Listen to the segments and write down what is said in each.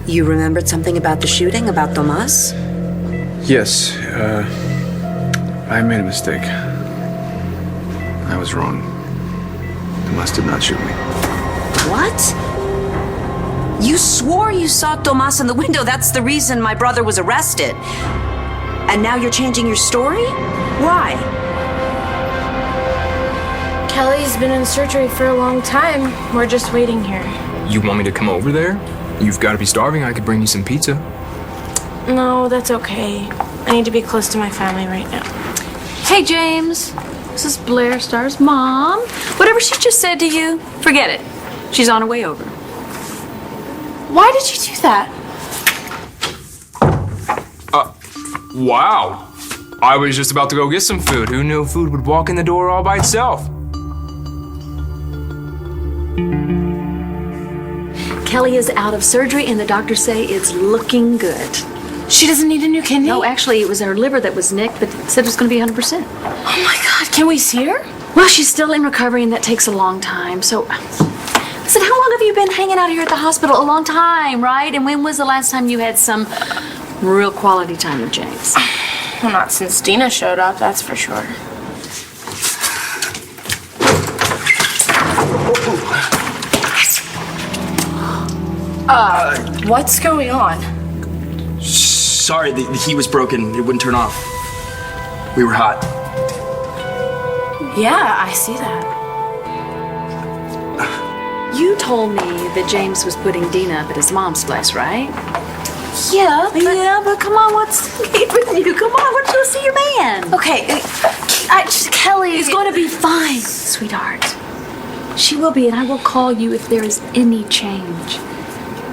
You remembered something about the shooting, about Tomas? Yes, I made a mistake. I was wrong. Tomas did not shoot me. What? You swore you saw Tomas in the window. That's the reason my brother was arrested. And now you're changing your story? Why? Kelly's been in surgery for a long time. We're just waiting here. You want me to come over there? You've got to be starving. I could bring you some pizza. No, that's okay. I need to be close to my family right now. Hey, James. This is Blair Starr's mom. Whatever she just said to you, forget it. She's on her way over. Why did you do that? Wow. I was just about to go get some food. Who knew food would walk in the door all by itself? Kelly is out of surgery, and the doctors say it's looking good. She doesn't need a new kidney? No, actually, it was her liver that was nicked, but said it was going to be 100%. Oh my God, can we see her? Well, she's still in recovery, and that takes a long time. So, listen, how long have you been hanging out here at the hospital? A long time, right? And when was the last time you had some real quality time with James? Well, not since Dina showed up, that's for sure. What's going on? Sorry, the heat was broken. It wouldn't turn off. We were hot. Yeah, I see that. You told me that James was putting Dina up at his mom's place, right? Yeah, But come on, what's with you? Come on, why don't you go see your man? Okay, Kelly It's going to be fine, sweetheart. She will be, and I will call you if there is any change.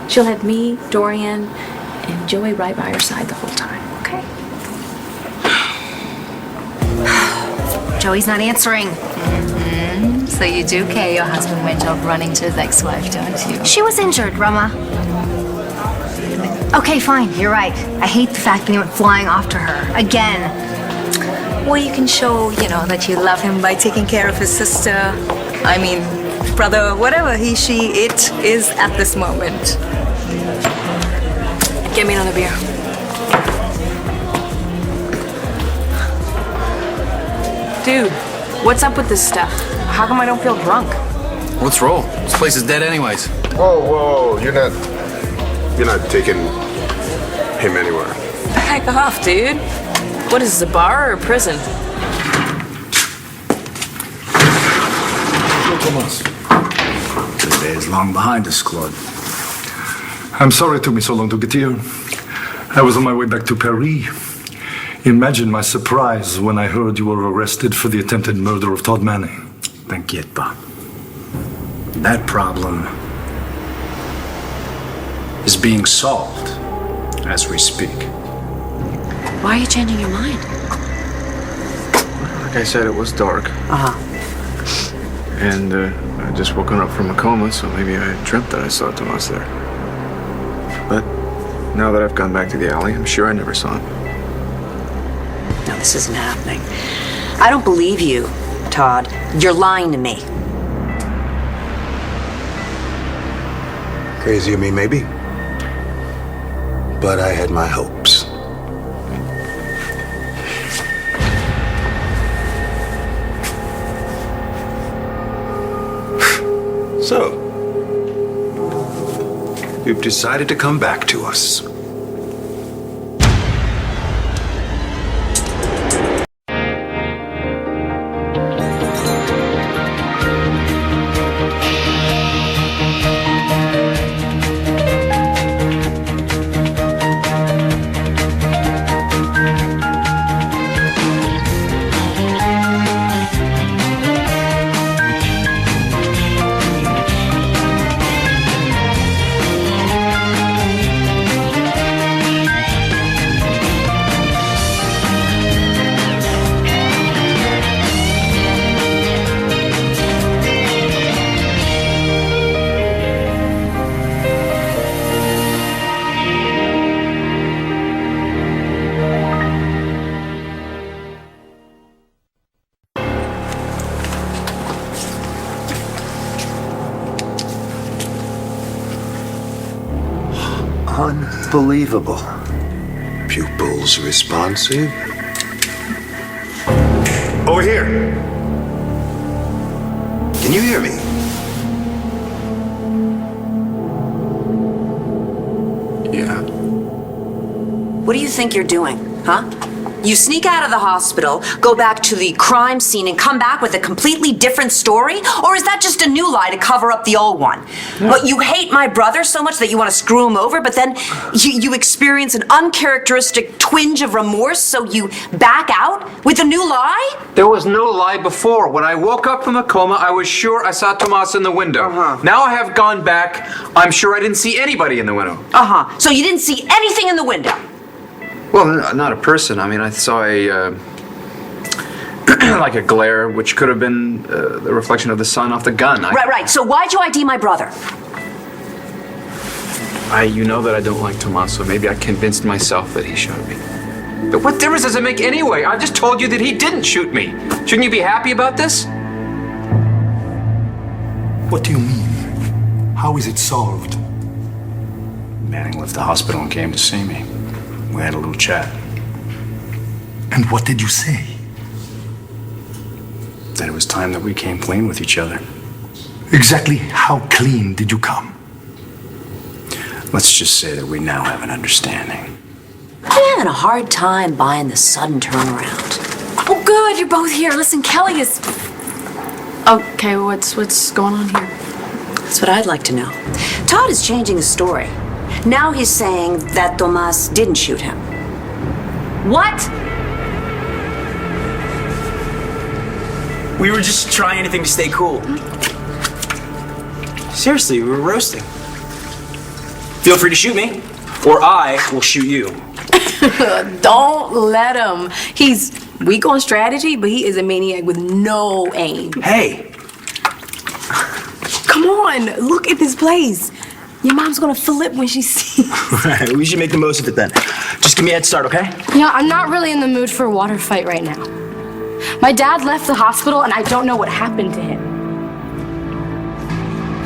She'll have me, Dorian, and Joey right by her side the whole time, okay? Joey's not answering. So you do care your husband went off running to his ex-wife, don't you? She was injured, Rama. Okay, fine, you're right. I hate the fact that you went flying after her. Again. Well, you can show, that you love him by taking care of his sister. I mean, brother, whatever he, she, it is at this moment. Get me another beer. Dude, what's up with this stuff? How come I don't feel drunk? Let's roll. This place is dead anyways. Whoa, you're not taking him anywhere. Heck off, dude. What is this, a bar or a prison? Thomas. The day is long behind us, Claude. I'm sorry it took me so long to get here. I was on my way back to Paris. Imagine my surprise when I heard you were arrested for the attempted murder of Todd Manning. T'inquiète pas. That problem is being solved as we speak. Why are you changing your mind? Like I said, it was dark. And I just woken up from a coma, so maybe I dreamt that I saw Tomas there. But now that I've gone back to the alley, I'm sure I never saw him. No, this isn't happening. I don't believe you, Todd. You're lying to me. Crazy of me, maybe. But I had my hopes. So, you've decided to come back to us. Unbelievable. Pupils responsive. Over here. Can you hear me? Yeah. What do you think you're doing, huh? You sneak out of the hospital, go back to the crime scene, and come back with a completely different story? Or is that just a new lie to cover up the old one? Yeah. But you hate my brother so much that you want to screw him over, but then you experience an uncharacteristic twinge of remorse, so you back out with a new lie? There was no lie before. When I woke up from the coma, I was sure I saw Tomas in the window. Now I have gone back. I'm sure I didn't see anybody in the window. So you didn't see anything in the window? Well, not a person. I mean, I saw a like a glare, which could have been the reflection of the sun off the gun. Right. So why'd you ID my brother? You know that I don't like Tomas, so maybe I convinced myself that he shot me. But what difference does it make anyway? I just told you that he didn't shoot me. Shouldn't you be happy about this? What do you mean? How is it solved? Manning left the hospital and came to see me. We had a little chat. And what did you say? That it was time that we came clean with each other. Exactly how clean did you come? Let's just say that we now have an understanding. I'm having a hard time buying the sudden turnaround. Oh, good, you're both here. Listen, Kelly is... Okay, what's going on here? That's what I'd like to know. Todd is changing the story. Now he's saying that Tomas didn't shoot him. What? We were just trying anything to stay cool. Seriously, we were roasting. Feel free to shoot me, or I will shoot you. Don't let him. He's weak on strategy, but he is a maniac with no aim. Hey! Come on, look at this place. Your mom's gonna flip when she sees. Right, we should make the most of it then. Just give me a head start, okay? Yeah, I'm not really in the mood for a water fight right now. My dad left the hospital and I don't know what happened to him.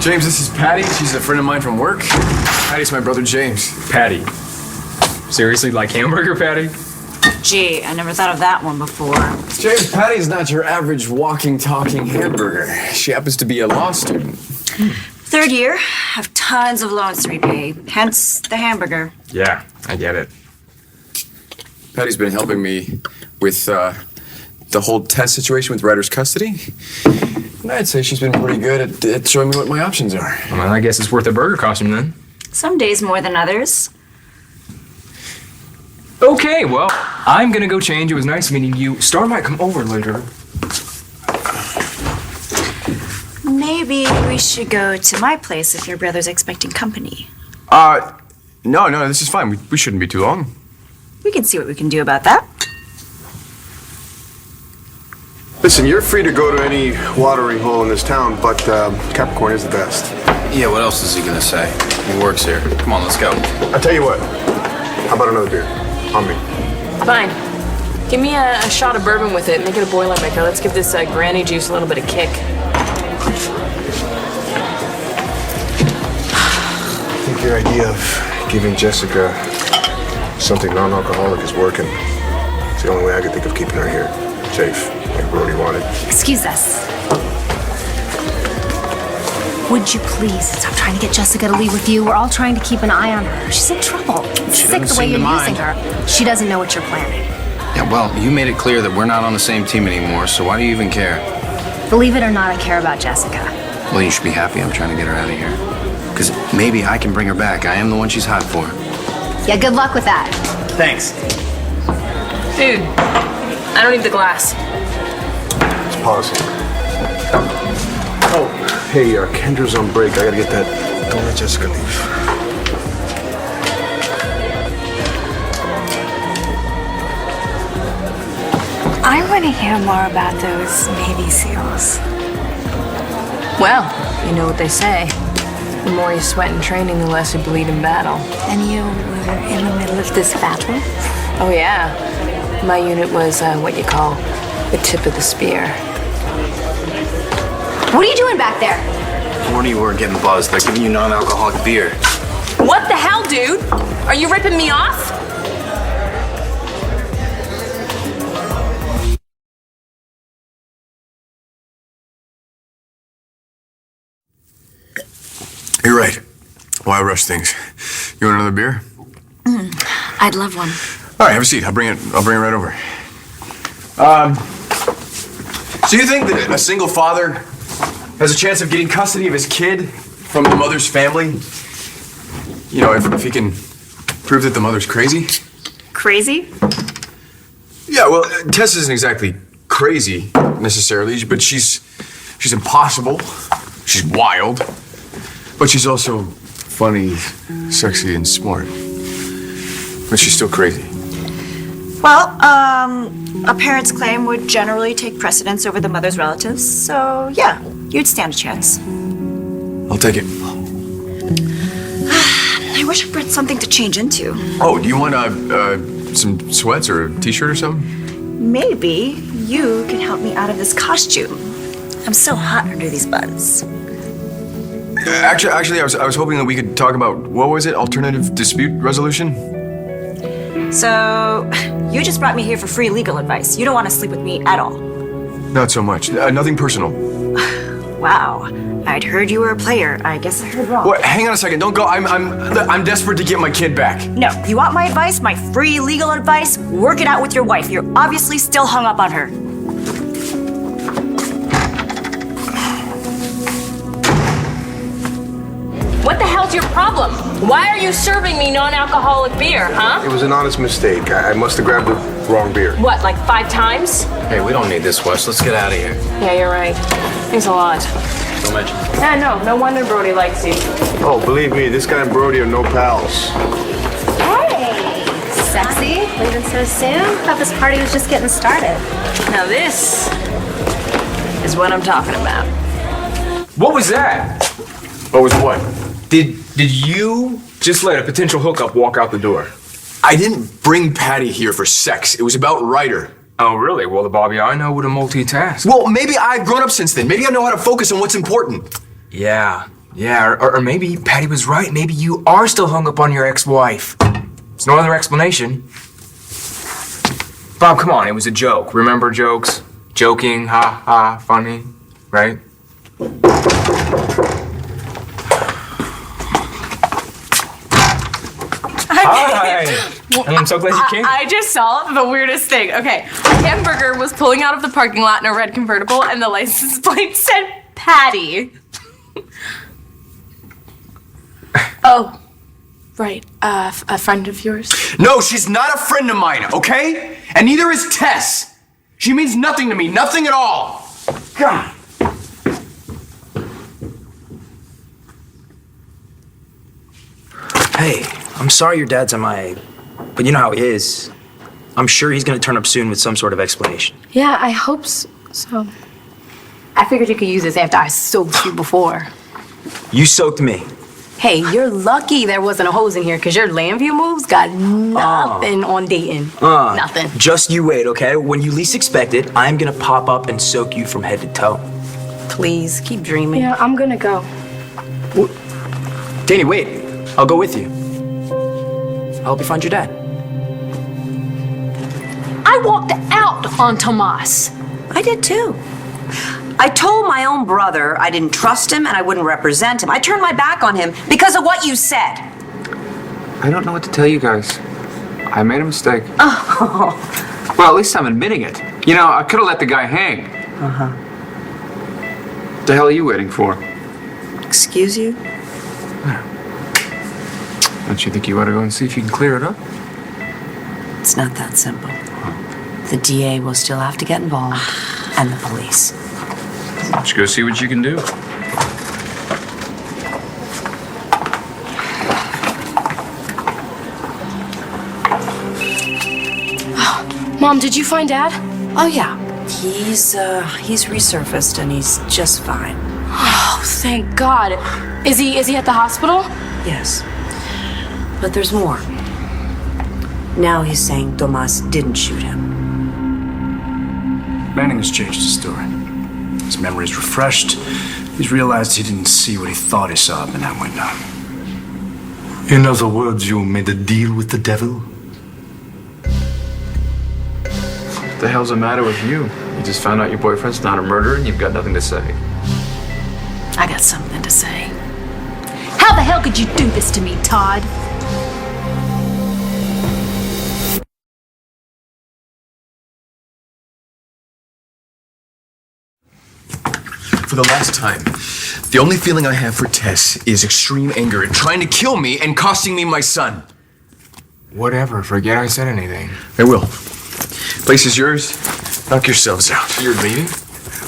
James, this is Patty. She's a friend of mine from work. Patty's my brother James. Patty. Seriously, like hamburger patty? Gee, I never thought of that one before. James, Patty's not your average walking, talking hamburger. She happens to be a law student. Third year, have tons of loans to repay, hence the hamburger. Yeah, I get it. Patty's been helping me with the whole test situation with Ryder's custody. And I'd say she's been pretty good at showing me what my options are. Well, I guess it's worth a burger costume then. Some days more than others. Okay, well, I'm gonna go change. It was nice meeting you. Star might come over later. Maybe we should go to my place if your brother's expecting company. No, this is fine. We shouldn't be too long. We can see what we can do about that. Listen, you're free to go to any watering hole in this town, but Capricorn is the best. Yeah, what else is he gonna say? He works here. Come on, let's go. I'll tell you what. How about another beer? On me. Fine. Give me a shot of bourbon with it. Make it a Boilermaker. Let's give this granny juice a little bit of kick. I think your idea of giving Jessica something non-alcoholic is working. It's the only way I could think of keeping her here, safe, like Brody wanted. Excuse us. Would you please stop trying to get Jessica to leave with you? We're all trying to keep an eye on her. She's in trouble. It's sick the way you're using her. She doesn't know what you're planning. Yeah, well, you made it clear that we're not on the same team anymore, so why do you even care? Believe it or not, I care about Jessica. Well, you should be happy I'm trying to get her out of here. Because maybe I can bring her back. I am the one she's hot for. Yeah, good luck with that. Thanks. Dude, I don't need the glass. Let's pause. Oh, hey, Kendra's on break. I gotta get that. Don't let Jessica leave. I want to hear more about those Navy SEALs. Well, you know what they say. The more you sweat in training, the less you bleed in battle. And you were in the middle of this battle? Oh, yeah. My unit was what you call the tip of the spear. What are you doing back there? Morning, you weren't getting buzzed. They're giving you non-alcoholic beer. What the hell, dude? Are you ripping me off? You're right. Why rush things? You want another beer? I'd love one. All right, have a seat. I'll bring it right over. So you think that a single father has a chance of getting custody of his kid from the mother's family? You know, if he can prove that the mother's crazy? Crazy? Yeah, well, Tess isn't exactly crazy necessarily, but she's impossible. She's wild. But she's also funny, sexy, and smart. But she's still crazy. Well, a parent's claim would generally take precedence over the mother's relatives, so yeah, you'd stand a chance. I'll take it. I wish I brought something to change into. Oh, do you want some sweats or a t-shirt or something? Maybe you can help me out of this costume. I'm so hot under these buttons. Actually, I was hoping that we could talk about, what was it, alternative dispute resolution? So, you just brought me here for free legal advice. You don't want to sleep with me at all. Not so much. Nothing personal. Wow. I'd heard you were a player. I guess I heard wrong. Wait, hang on a second. Don't go. I'm desperate to get my kid back. No, you want my advice, my free legal advice? Work it out with your wife. You're obviously still hung up on her. What the hell's your problem? Why are you serving me non-alcoholic beer, huh? It was an honest mistake. I must have grabbed the wrong beer. What, like 5 times? Hey, we don't need this, Wes. Let's get out of here. Yeah, you're right. Thanks a lot. Don't mention it. Yeah, no wonder Brody likes you. Oh, believe me, this guy and Brody are no pals. Hey, sexy. Leaving so soon? Thought this party was just getting started. Now this is what I'm talking about. What was that? What was what? Did you just let a potential hookup walk out the door? I didn't bring Patty here for sex. It was about Ryder. Oh, really? Well, the Bobby I know would have multitasked. Well, maybe I've grown up since then. Maybe I know how to focus on what's important. Yeah. Or maybe Patty was right. Maybe you are still hung up on your ex-wife. There's no other explanation. Bob, come on. It was a joke. Remember jokes? Joking, ha, ha, funny, right? Hi. And I'm so glad you came. I just saw the weirdest thing. Okay, a hamburger was pulling out of the parking lot in a red convertible, and the license plate said Patty. Oh, right. A friend of yours? No, she's not a friend of mine, okay? And neither is Tess. She means nothing to me, nothing at all. God. Hey, I'm sorry your dad's MIA, but you know how he is. I'm sure he's gonna turn up soon with some sort of explanation. Yeah, I hope so. I figured you could use this after I soaked you before. You soaked me. Hey, you're lucky there wasn't a hose in here, because your Landview moves got nothing on dating. Nothing. Just you wait, okay? When you least expect it, I'm gonna pop up and soak you from head to toe. Please, keep dreaming. Yeah, I'm gonna go. Danny, wait. I'll go with you. I'll help you find your dad. I walked out on Tomas. I did too. I told my own brother I didn't trust him and I wouldn't represent him. I turned my back on him because of what you said. I don't know what to tell you guys. I made a mistake. Oh. Well, at least I'm admitting it. You know, I could have let the guy hang. Uh-huh. The hell are you waiting for? Excuse you? Don't you think you ought to go and see if you can clear it up? It's not that simple. The DA will still have to get involved, and the police. Why don't you go see what you can do? Mom, did you find Dad? Oh, yeah. He's resurfaced, and he's just fine. Oh, thank God. Is he at the hospital? Yes. But there's more. Now he's saying Tomas didn't shoot him. Manning has changed his story. His memory's refreshed. He's realized he didn't see what he thought he saw up in that window. In other words, you made a deal with the devil? What the hell's the matter with you? You just found out your boyfriend's not a murderer and you've got nothing to say. I got something to say. How the hell could you do this to me, Todd? For the last time, the only feeling I have for Tess is extreme anger and trying to kill me and costing me my son. Whatever, forget I said anything. I will. Place is yours. Knock yourselves out. You're leaving?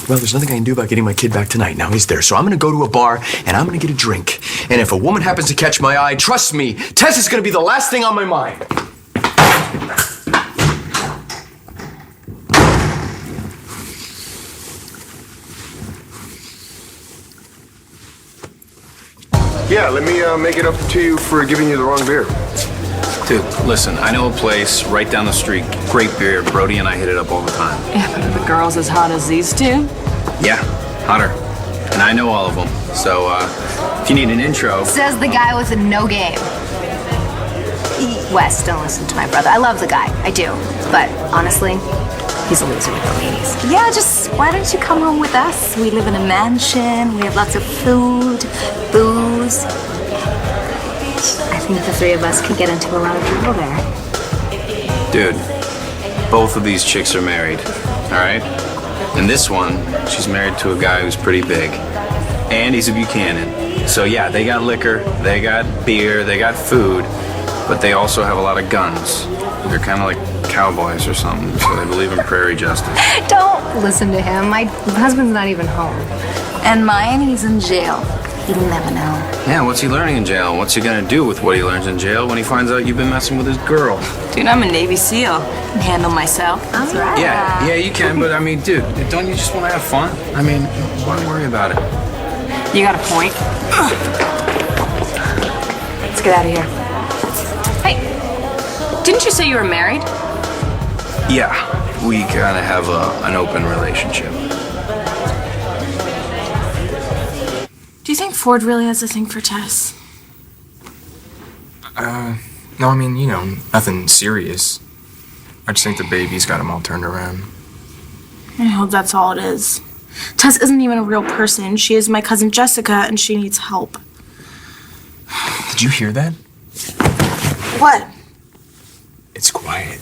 Well, there's nothing I can do about getting my kid back tonight now, is there? So I'm gonna go to a bar and I'm gonna get a drink. And if a woman happens to catch my eye, trust me, Tess is gonna be the last thing on my mind. Yeah, let me make it up to you for giving you the wrong beer. Dude, listen, I know a place right down the street. Great beer. Brody and I hit it up all the time. Yeah, but are the girls as hot as these two? Yeah, hotter. And I know all of them. So, if you need an intro... Says the guy with a no game. Wes, don't listen to my brother. I love the guy. I do. But honestly, he's a loser with the ladies. Yeah, just why don't you come home with us? We live in a mansion. We have lots of food, booze. I think the three of us could get into a lot of trouble there. Dude, both of these chicks are married, all right? And this one, she's married to a guy who's pretty big. And he's a Buchanan. So yeah, they got liquor, they got beer, they got food, but they also have a lot of guns. They're kind of like cowboys or something, so they believe in prairie justice. Don't listen to him. My husband's not even home. And mine, he's in jail. You'll never know. Yeah, what's he learning in jail? What's he gonna do with what he learns in jail when he finds out you've been messing with his girl? Dude, I'm a Navy SEAL. I can handle myself. That's right. Yeah, you can, but I mean, dude, don't you just want to have fun? I mean, why worry about it? You got a point. Let's get out of here. Hey, didn't you say you were married? Yeah, we kind of have an open relationship. Do you think Ford really has a thing for Tess? No, I mean, you know, nothing serious. I just think the baby's got him all turned around. I hope that's all it is. Tess isn't even a real person. She is my cousin Jessica, and she needs help. Did you hear that? What? It's quiet.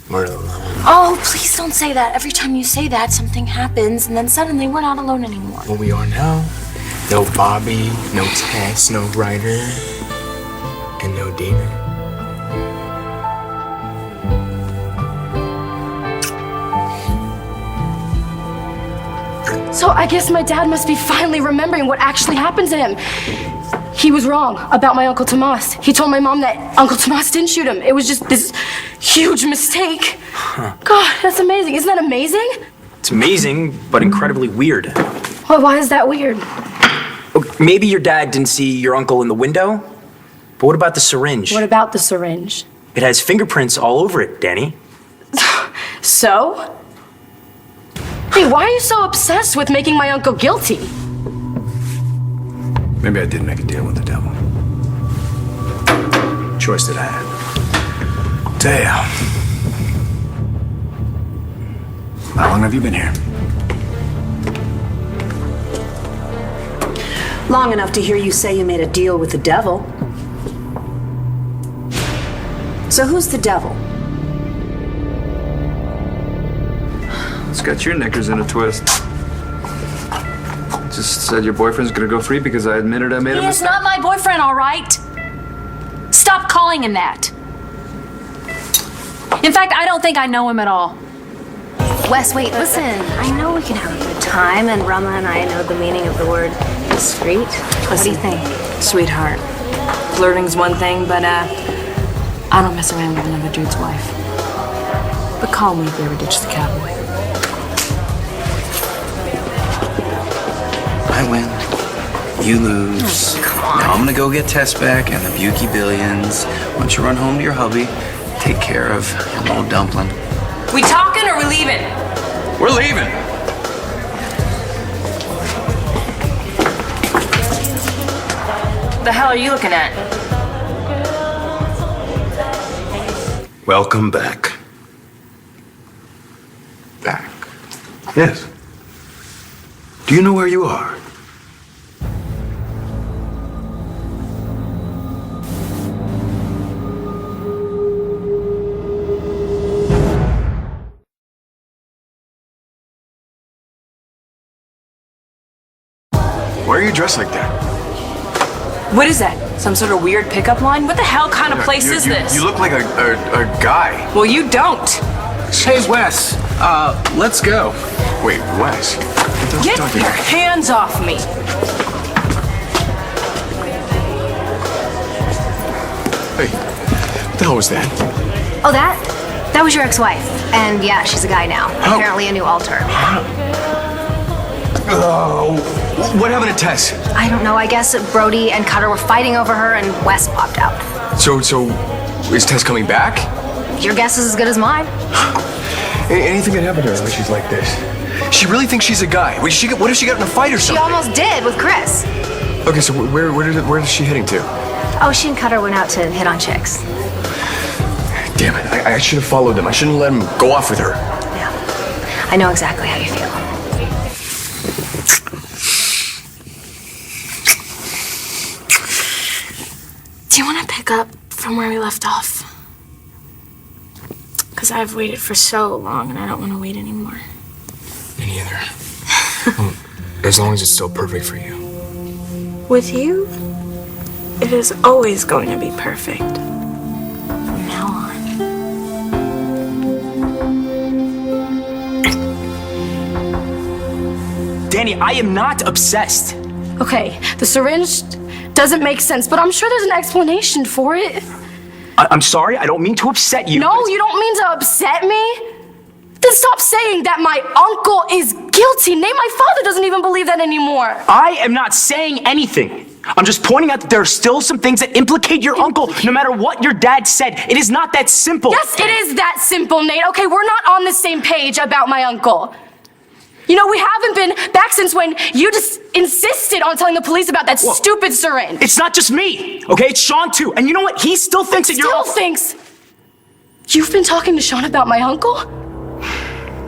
We're alone. Oh, please don't say that. Every time you say that, something happens, and then suddenly we're not alone anymore. Well, we are now. No Bobby, no Tess, no Ryder, and no Dina. So I guess my dad must be finally remembering what actually happened to him. He was wrong about my Uncle Tomas. He told my mom that Uncle Tomas didn't shoot him. It was just this huge mistake. Huh. God, that's amazing. Isn't that amazing? It's amazing, but incredibly weird. Why is that weird? Maybe your dad didn't see your uncle in the window, but what about the syringe? What about the syringe? It has fingerprints all over it, Danny. So? Hey, why are you so obsessed with making my uncle guilty? Maybe I did make a deal with the devil. Choice that I had. Damn. How long have you been here? Long enough to hear you say you made a deal with the devil. So who's the devil? It's got your knickers in a twist. Just said your boyfriend's gonna go free because I admitted I made a He is mistake. not my boyfriend, all right? Stop calling him that. In fact, I don't think I know him at all. Wes, wait, listen. I know we can have a good time, and Rama and I know the meaning of the word discreet. What do you think? Sweetheart, flirting's one thing, but I don't mess around with another dude's wife. But call me if you ever ditch the cowboy. I win. You lose. Now I'm gonna go get Tess back and the Buki billions. Once you run home to your hubby, take care of your little dumpling. We talking or we leaving? We're leaving. The hell are you looking at? Welcome back. Back. Yes. Do you know where you are? Why are you dressed like that? What is that? Some sort of weird pickup line? What the hell kind of place is this? You look like a guy. Well, you don't. Hey, Wes, let's go. Wait, Wes? Get your hands off me. Hey, what the hell was that? Oh, that was your ex-wife. And yeah, she's a guy now. Apparently a new alter. Oh, what happened to Tess? I don't know. I guess Brody and Cutter were fighting over her and Wes popped out. So is Tess coming back? Your guess is as good as mine. Anything that happened to her when she's like this? She really thinks she's a guy. What if she got in a fight or She something? almost did with Chris. Okay, so where is she heading to? Oh, she and Cutter went out to hit on chicks. Damn it, I should have followed them. I shouldn't let him go off with her. Yeah. I know exactly how you feel. Do you want to pick up from where we left off? Because I've waited for so long and I don't want to wait anymore. Me neither. As long as it's still perfect for you. With you, it is always going to be perfect. From now on. Danny, I am not obsessed. Okay, the syringe doesn't make sense, but I'm sure there's an explanation for it. I'm sorry, I don't mean to upset you. No, you don't mean to upset me? Then stop saying that my uncle is guilty. Nate, my father doesn't even believe that anymore. I am not saying anything. I'm just pointing out that there are still some things that implicate your uncle, no matter what your dad said. It is not that simple. Yes, it is that simple, Nate. Okay, we're not on the same page about my uncle. You know, we haven't been back since when you just insisted on telling the police about that stupid syringe. It's not just me, okay? It's Sean too. And you know what? He still thinks that Still thinks. You've been talking to Sean about my uncle?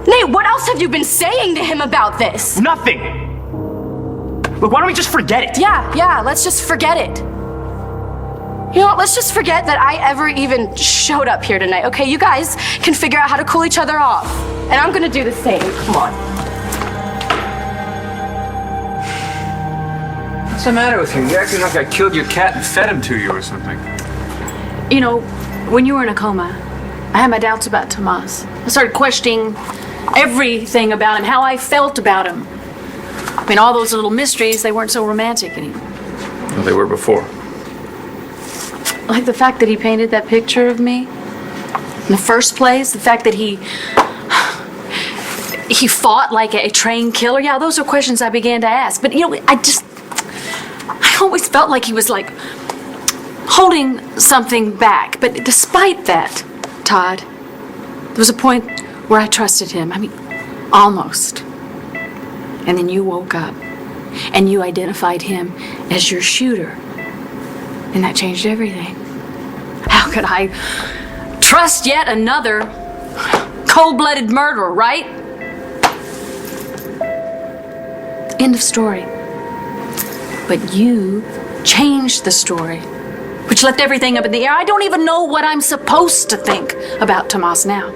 Nate, what else have you been saying to him about this? Nothing. Look, why don't we just forget it? Yeah, let's just forget it. You know what, let's just forget that I ever even showed up here tonight, okay? You guys can figure out how to cool each other off. And I'm gonna do the same, come on. What's the matter with you? You acting like I killed your cat and fed him to you or something. You know, when you were in a coma, I had my doubts about Tomas. I started questioning everything about him, how I felt about him. I mean, all those little mysteries, they weren't so romantic anymore. Well, they were before. Like the fact that he painted that picture of me in the first place, the fact that he fought like a trained killer. Yeah, those are questions I began to ask. But, you know, I always felt like he was like holding something back. But despite that, Todd, there was a point where I trusted him. I mean, almost. And then you woke up and you identified him as your shooter. And that changed everything. How could I trust yet another cold-blooded murderer, right? End of story. But you changed the story, which left everything up in the air. I don't even know what I'm supposed to think about Tomas now.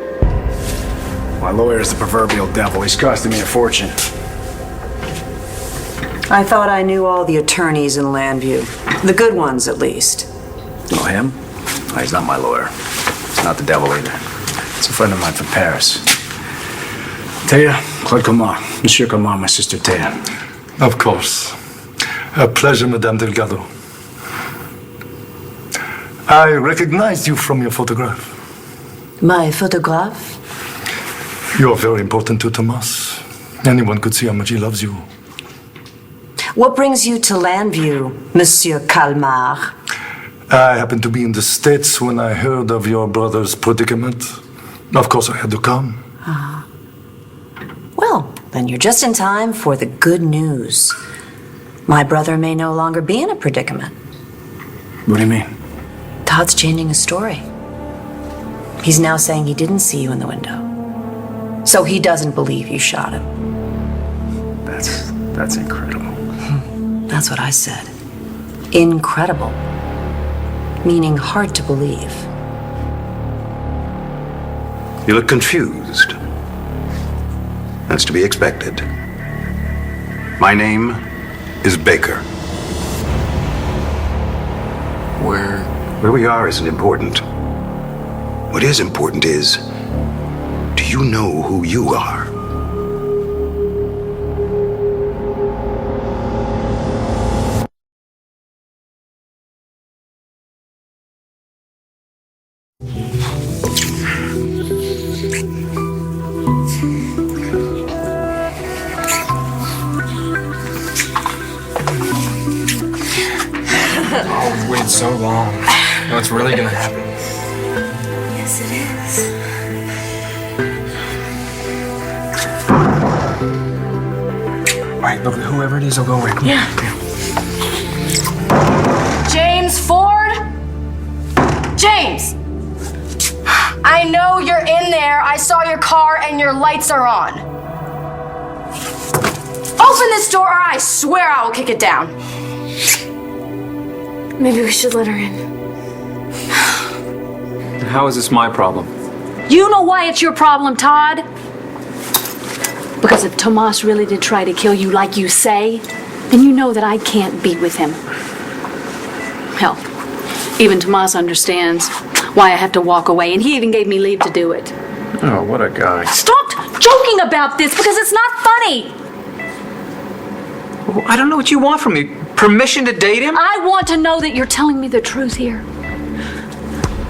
My lawyer is the proverbial devil. He's costing me a fortune. I thought I knew all the attorneys in Landview. The good ones, at least. Oh, him? Oh, he's not my lawyer. He's not the devil either. It's a friend of mine from Paris. Thea, Claude Comment. Monsieur Comment, my sister Thea. Of course. A pleasure, Madame Delgado. I recognized you from your photograph. My photograph? You are very important to Tomas. Anyone could see how much he loves you. What brings you to Landview, Monsieur Calmar? I happened to be in the States when I heard of your brother's predicament. Of course, I had to come. Well, then you're just in time for the good news. My brother may no longer be in a predicament. What do you mean? Todd's changing his story. He's now saying he didn't see you in the window. So he doesn't believe you shot him. That's incredible. That's what I said. Incredible. Meaning hard to believe. You look confused. That's to be expected. My name is Baker. Where we are isn't important. What is important is, do you know who you are? I've waited so long. No, it's really gonna happen. Yes, it is. All right, look, whoever it is, I'll go away. Come Yeah. James Ford? James! I know you're in there. I saw your car and your lights are on. Open this door or I swear I will kick it down. Maybe we should let her in. How is this my problem? You know why it's your problem, Todd? Because if Tomas really did try to kill you like you say, then you know that I can't be with him. Hell, even Tomas understands why I have to walk away, and he even gave me leave to do it. Oh, what a guy. Stop joking about this because it's not funny. I don't know what you want from me. Permission to date him? I want to know that you're telling me the truth here.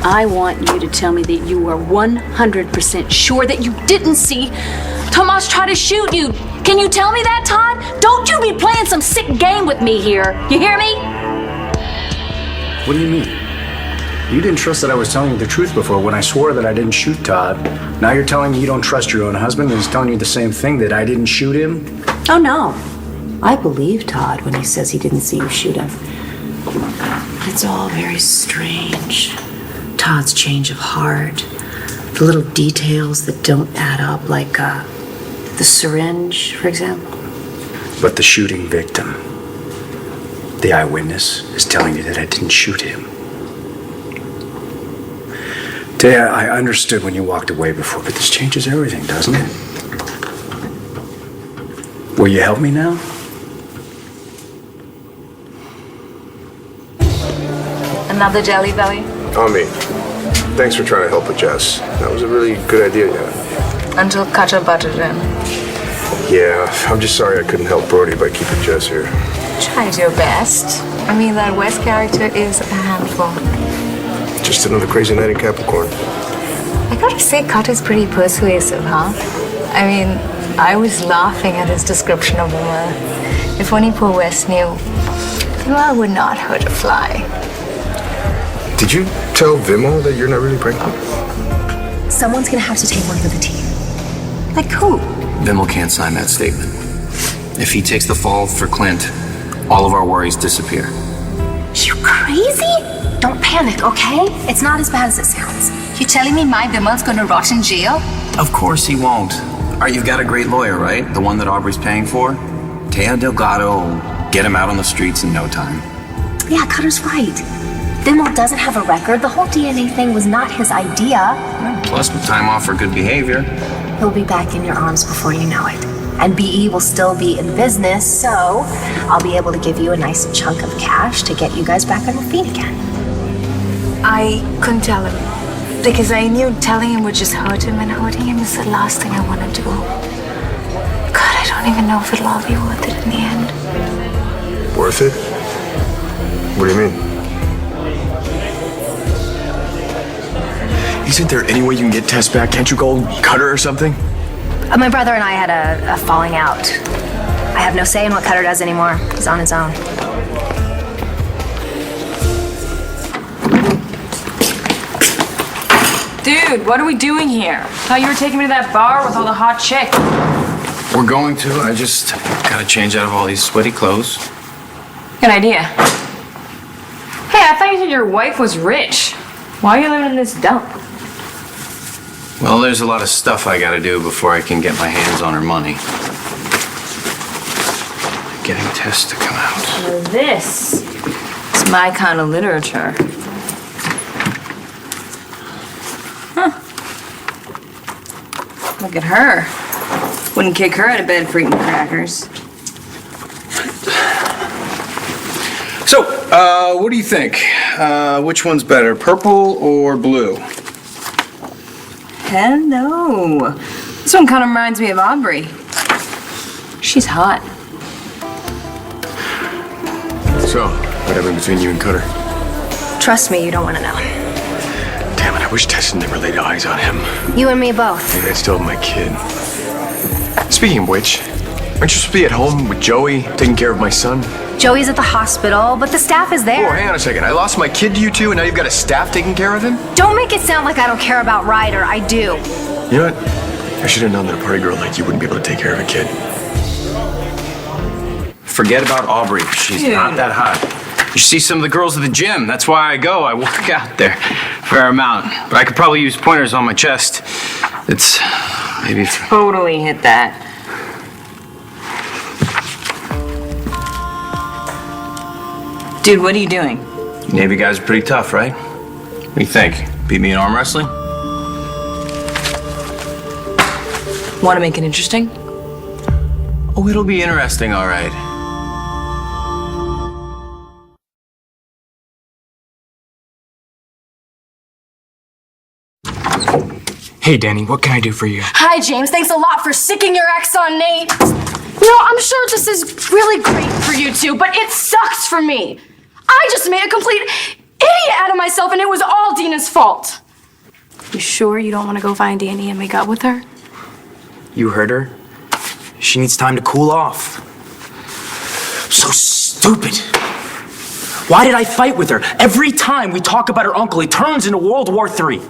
I want you to tell me that you are 100% sure that you didn't see Tomas try to shoot you. Can you tell me that, Todd? Don't you be playing some sick game with me here. You hear me? What do you mean? You didn't trust that I was telling you the truth before when I swore that I didn't shoot Todd. Now you're telling me you don't trust your own husband and he's telling you the same thing, that I didn't shoot him? Oh, no. I believe Todd when he says he didn't see you shoot him. It's all very strange. Todd's change of heart, the little details that don't add up, like the syringe, for example. But the shooting victim, the eyewitness, is telling you that I didn't shoot him. Taya, I understood when you walked away before, but this changes everything, doesn't it? Will you help me now? Another jelly belly? On me. Thanks for trying to help with Jess. That was a really good idea, yeah. Until Cutter butted in. Yeah, I'm just sorry I couldn't help Brody by keeping Jess here. Tried your best. I mean, that West character is a handful. Just another crazy night in Capricorn. I gotta say, Cutter's pretty persuasive, huh? I mean, I was laughing at his description of Uma. If only poor West knew, Uma would not hurt a fly. Did you tell Vimo that you're not really pregnant? Someone's gonna have to take one for the team. Like who? Vimmel can't sign that statement. If he takes the fall for Clint, all of our worries disappear. You crazy? Don't panic, okay? It's not as bad as it sounds. You telling me my Vimmel's gonna rot in jail? Of course he won't. All right, you've got a great lawyer, right? The one that Aubrey's paying for? Taya Delgado will get him out on the streets in no time. Yeah, Cutter's right. Vimmel doesn't have a record. The whole DNA thing was not his idea. Plus, with time off for good behavior. He'll be back in your arms before you know it. And BE will still be in business, so I'll be able to give you a nice chunk of cash to get you guys back on your feet again. I couldn't tell him. Because I knew telling him would just hurt him, and hurting him is the last thing I want to do. God, I don't even know if it'll all be worth it in the end. Worth it? What do you mean? Isn't there any way you can get Tess back? Can't you go Cutter or something? My brother and I had a falling out. I have no say in what Cutter does anymore. He's on his own. Dude, what are we doing here? Thought you were taking me to that bar with all the hot chicks. We're going to. I just gotta change out of all these sweaty clothes. Good idea. Hey, I thought you said your wife was rich. Why are you living in this dump? Well, there's a lot of stuff I gotta do before I can get my hands on her money. Getting tests to come out. Now this is my kind of literature. Huh. Look at her. Wouldn't kick her out of bed for eating crackers. So, what do you think? Which one's better, purple or blue? Hello. This one kind of reminds me of Aubrey. She's hot. So, what happened between you and Cutter? Trust me, you don't want to know. Damn it, I wish Tess had never laid eyes on him. You and me both. Maybe I'd still have my kid. Speaking of which, aren't you supposed to be at home with Joey, taking care of my son? Joey's at the hospital, but the staff is there. Oh, hang on a second. I lost my kid to you two, and now you've got a staff taking care of him? Don't make it sound like I don't care about Ryder. I do. You know what? I should have known that a party girl like you wouldn't be able to take care of a kid. Forget about Aubrey. She's not that hot. You see some of the girls at the gym. That's why I go. I work out there a fair amount. But I could probably use pointers on my chest. It's maybe... Totally hit that. Dude, what are you doing? Navy guys are pretty tough, right? What do you think? Beat me in arm wrestling? Want to make it interesting? Oh, it'll be interesting, all right. Hey, Danny, what can I do for you? Hi, James. Thanks a lot for sicking your ex on Nate. You know, I'm sure this is really great for you two, but it sucks for me. I just made a complete idiot out of myself, and it was all Dina's fault. You sure you don't want to go find Danny and make up with her? You heard her? She needs time to cool off. So stupid. Why did I fight with her? Every time we talk about her uncle, it turns into World War III.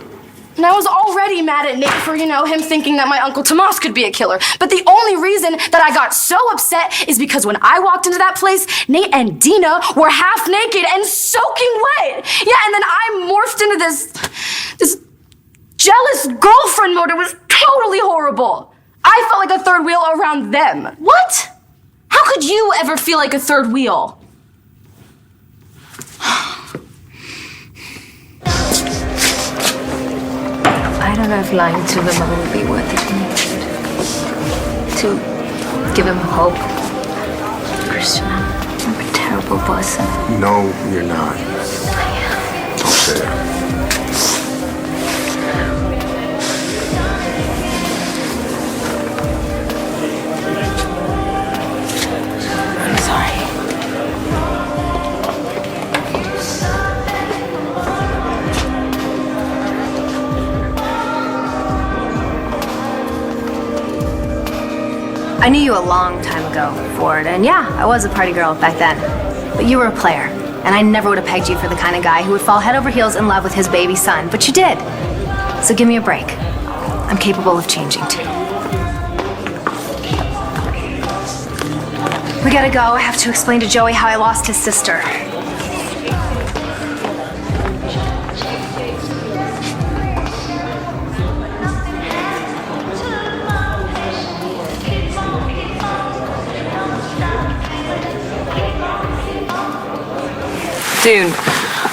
And I was already mad at Nate for, him thinking that my Uncle Tomas could be a killer. But the only reason that I got so upset is because when I walked into that place, Nate and Dina were half naked and soaking wet. Yeah, and then I morphed into this jealous girlfriend mode. It was totally horrible. I felt like a third wheel around them. What? How could you ever feel like a third wheel? I don't know if lying to the mother would be worth it in the end. To give him hope. Christian, I'm a terrible person. No, you're not. Don't say that. I'm sorry. I knew you a long time ago, Ford, and yeah, I was a party girl back then. But you were a player, and I never would have pegged you for the kind of guy who would fall head over heels in love with his baby son, but you did. So give me a break. I'm capable of changing too. We gotta go. I have to explain to Joey how I lost his sister. Dude,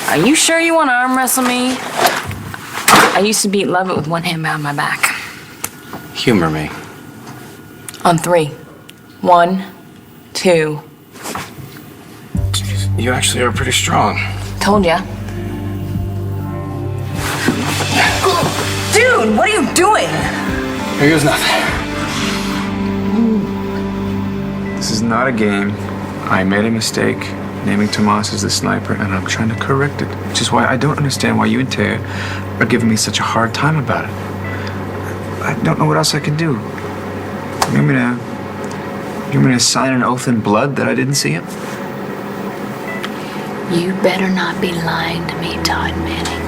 are you sure you want to arm wrestle me? I used to beat Lovett with one hand behind my back. Humor me. On 3. 1, 2. You actually are pretty strong. Told ya. Dude, what are you doing? Here goes nothing. This is not a game. I made a mistake naming Tomas as the sniper, and I'm trying to correct it. Which is why I don't understand why you and Taya are giving me such a hard time about it. I don't know what else I can do. You want me to sign an oath in blood that I didn't see him? You better not be lying to me, Todd Manning.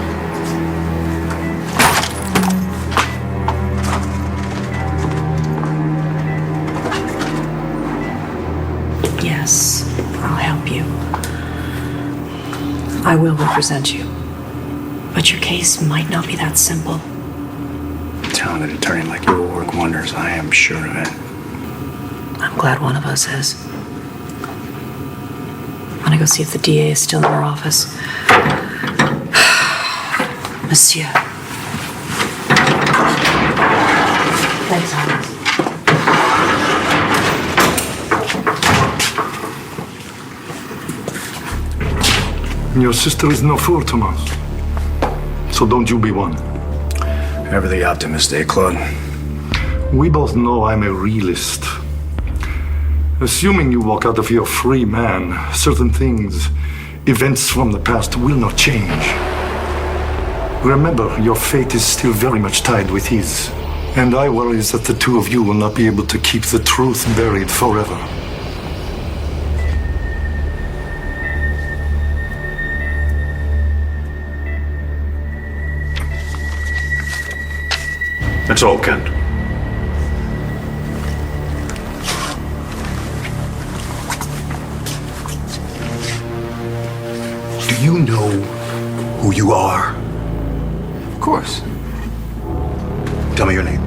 Yes, I'll help you. I will represent you. But your case might not be that simple. talented attorney like you will work wonders. I am sure of it. I'm glad one of us is. I'm gonna go see if the DA is still in her office. Monsieur. Thanks, Alice. Your sister is no fool, Thomas. So don't you be one. Ever the optimist, eh, Claude? We both know I'm a realist. Assuming you walk out of here a free man, certain things, events from the past will not change. Remember, your fate is still very much tied with his. And I worry that the two of you will not be able to keep the truth buried forever. That's all, Kent. Do you know who you are? Of course. Tell me your name.